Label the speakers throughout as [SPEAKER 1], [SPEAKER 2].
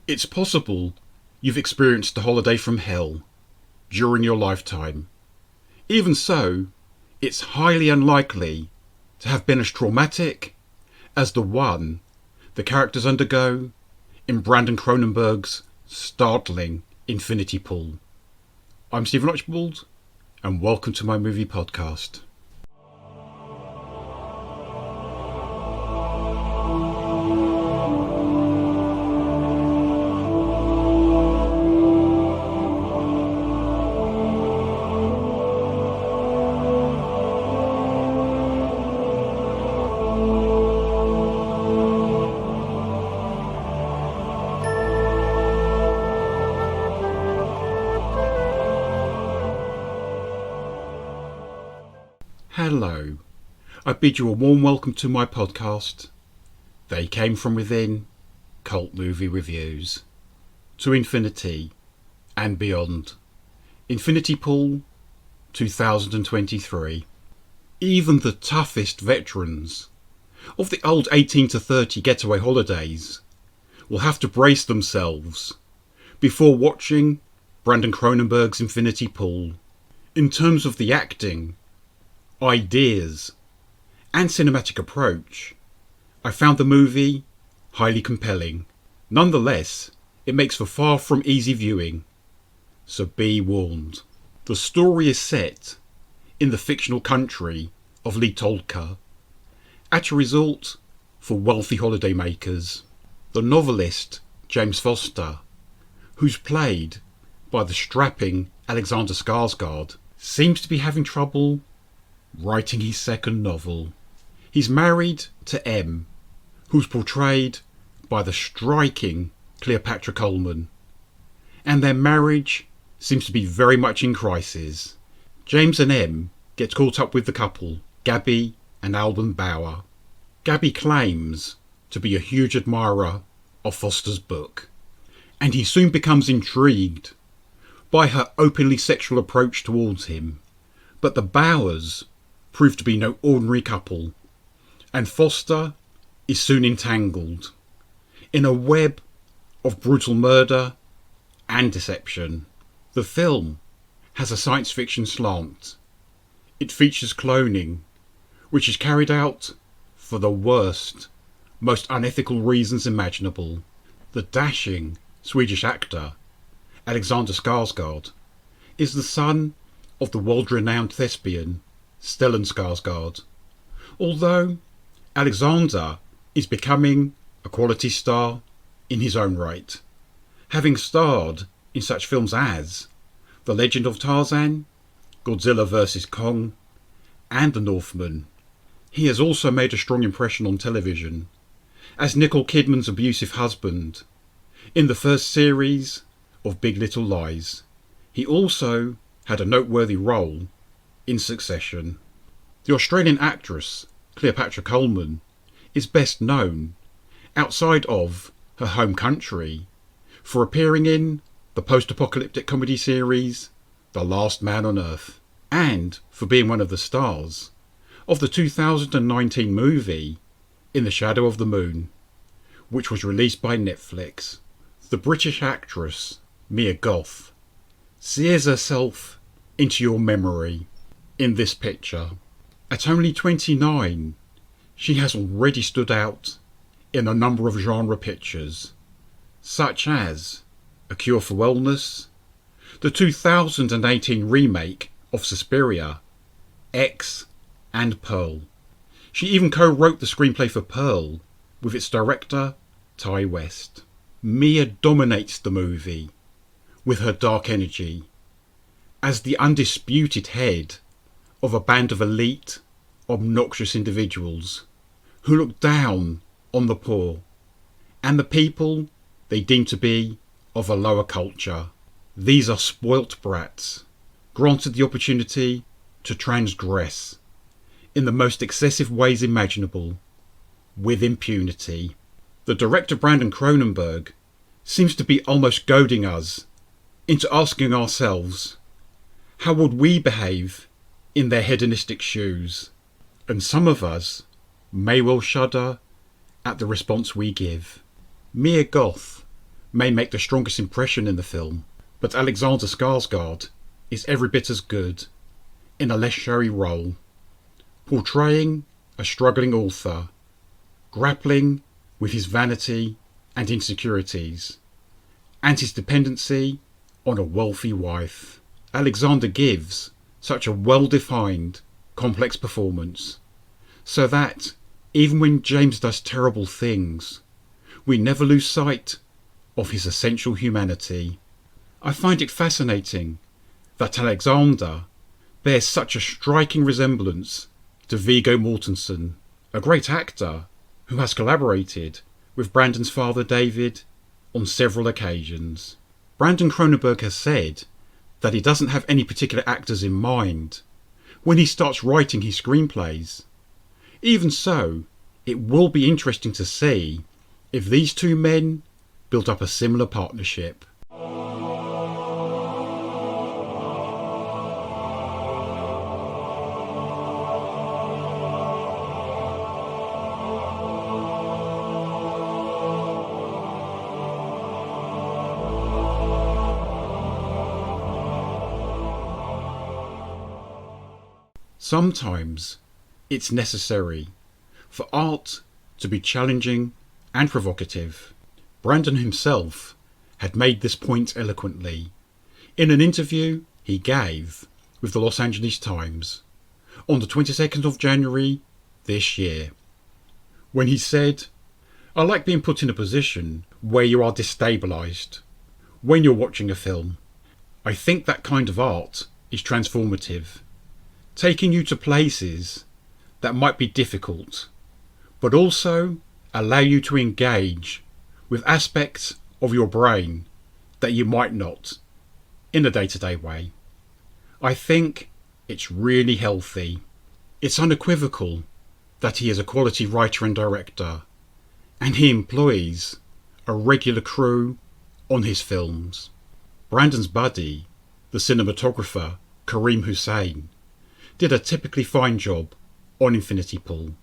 [SPEAKER 1] It's possible you've experienced a holiday from hell during your lifetime. Even so, it's highly unlikely to have been as traumatic as the one the characters undergo in Brandon Cronenberg's startling Infinity Pool. I'm Stephen Archibald, and welcome to my movie podcast. Hello, I bid you a warm welcome to my podcast, They Came From Within, Cult Movie Reviews, to Infinity and Beyond. Infinity Pool 2023. Even the toughest veterans of the old 18 to 30 getaway holidays will have to brace themselves before watching Brandon Cronenberg's Infinity Pool. In terms of the acting, ideas and cinematic approach, I found the movie highly compelling. Nonetheless, it makes for far from easy viewing, so be warned. The story is set in the fictional country of Lee Tolka, at a resort for wealthy holidaymakers. The novelist James Foster, who's played by the strapping Alexander Skarsgård, seems to be having trouble writing his second novel. He's married to M, who's portrayed by the striking Cleopatra Coleman, and their marriage seems to be very much in crisis. James and M get caught up with the couple, Gabby and Alban Bauer. Gabby claims to be a huge admirer of Foster's book, and he soon becomes intrigued by her openly sexual approach towards him. But the Bauers prove to be no ordinary couple, and Foster is soon entangled in a web of brutal murder and deception. The film has a science fiction slant. It features cloning, which is carried out for the worst, most unethical reasons imaginable. The dashing Swedish actor Alexander Skarsgård is the son of the world-renowned thespian Stellan Skarsgård. Although Alexander is becoming a quality star in his own right, having starred in such films as The Legend of Tarzan, Godzilla vs. Kong, and The Northman. He has also made a strong impression on television as Nicole Kidman's abusive husband in the first series of Big Little Lies. He also had a noteworthy role in Succession. The Australian actress Cleopatra Coleman is best known, outside of her home country, for appearing in the post-apocalyptic comedy series The Last Man on Earth, and for being one of the stars of the 2019 movie In the Shadow of the Moon, which was released by Netflix. The British actress Mia Goth sears herself into your memory in this picture. At only 29, she has already stood out in a number of genre pictures, such as A Cure for Wellness, the 2018 remake of Suspiria, X, and Pearl. She even co-wrote the screenplay for Pearl with its director, Ty West. Mia dominates the movie with her dark energy as the undisputed head of a band of elite, obnoxious individuals who look down on the poor and the people they deem to be of a lower culture. These are spoilt brats, granted the opportunity to transgress in the most excessive ways imaginable, with impunity. The director Brandon Cronenberg seems to be almost goading us into asking ourselves, how would we behave in their hedonistic shoes? And some of us may well shudder at the response we give. Mia Goth may make the strongest impression in the film, but Alexander Skarsgård is every bit as good, in a less showy role, portraying a struggling author, grappling with his vanity and insecurities, and his dependency on a wealthy wife. Alexander gives such a well-defined, complex performance, so that even when James does terrible things, we never lose sight of his essential humanity. I find it fascinating that Alexander bears such a striking resemblance to Viggo Mortensen, a great actor who has collaborated with Brandon's father David on several occasions. Brandon Cronenberg has said that he doesn't have any particular actors in mind when he starts writing his screenplays. Even so, it will be interesting to see if these two men build up a similar partnership. Sometimes it's necessary for art to be challenging and provocative. Brandon himself had made this point eloquently in an interview he gave with the Los Angeles Times on the 22nd of January this year, when he said, "I like being put in a position where you are destabilised when you're watching a film. I think that kind of art is transformative, taking you to places that might be difficult, but also allow you to engage with aspects of your brain that you might not in a day-to-day way. I think it's really healthy." It's unequivocal that he is a quality writer and director, and he employs a regular crew on his films. Brandon's buddy, the cinematographer Kareem Hussein, did a typically fine job on Infinity Pool.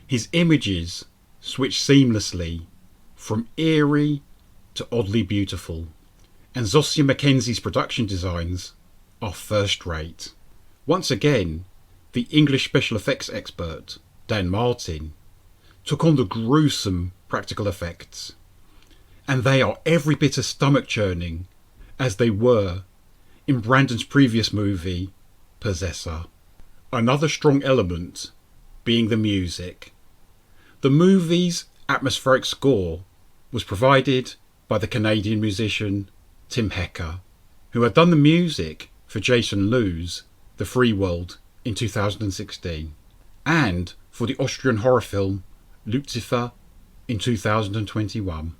[SPEAKER 1] His images switch seamlessly from eerie to oddly beautiful, and Zosia Mackenzie's production designs are first rate. Once again, the English special effects expert, Dan Martin, took on the gruesome practical effects, and they are every bit as stomach-churning as they were in Brandon's previous movie, Possessor. Another strong element being the music. The movie's atmospheric score was provided by the Canadian musician Tim Hecker, who had done the music for Jason Liu's The Free World in 2016, and for the Austrian horror film Lucifer in 2021.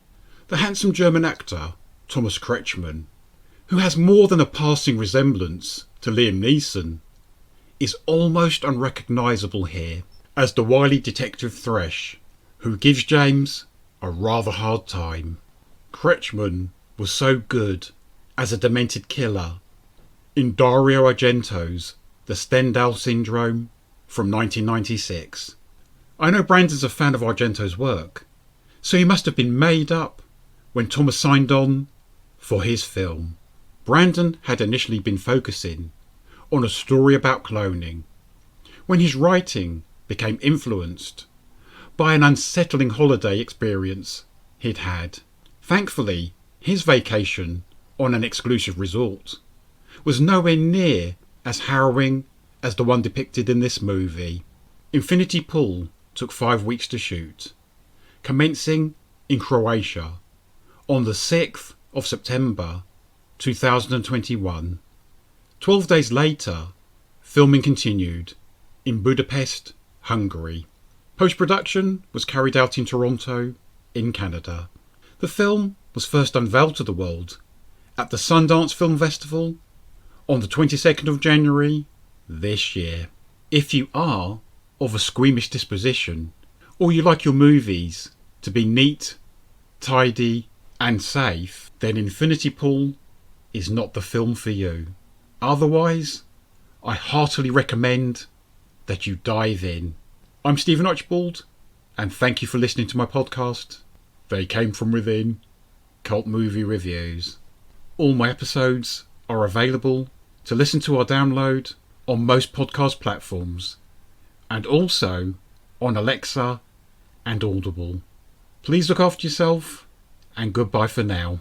[SPEAKER 1] The handsome German actor Thomas Kretschmann, who has more than a passing resemblance to Liam Neeson, is almost unrecognisable here as the wily Detective Thresh, who gives James a rather hard time. Kretschmann was so good as a demented killer in Dario Argento's The Stendhal Syndrome from 1996. I know Brandon's a fan of Argento's work, so he must have been made up when Thomas signed on for his film. Brandon had initially been focusing on a story about cloning, when his writing became influenced by an unsettling holiday experience he'd had. Thankfully, his vacation on an exclusive resort was nowhere near as harrowing as the one depicted in this movie. Infinity Pool took 5 weeks to shoot, commencing in Croatia on the 6th of September 2021. 12 days later, filming continued in Budapest, Hungary. Post-production was carried out in Toronto, in Canada. The film was first unveiled to the world at the Sundance Film Festival on the 22nd of January this year. If you are of a squeamish disposition, or you like your movies to be neat, tidy and safe, then Infinity Pool is not the film for you. Otherwise, I heartily recommend that you dive in. I'm Stephen Archibald, and thank you for listening to my podcast, They Came From Within. cult movie reviews. All my episodes are available to listen to or download on most podcast platforms, and also on Alexa and Audible. Please look after yourself, and goodbye for now.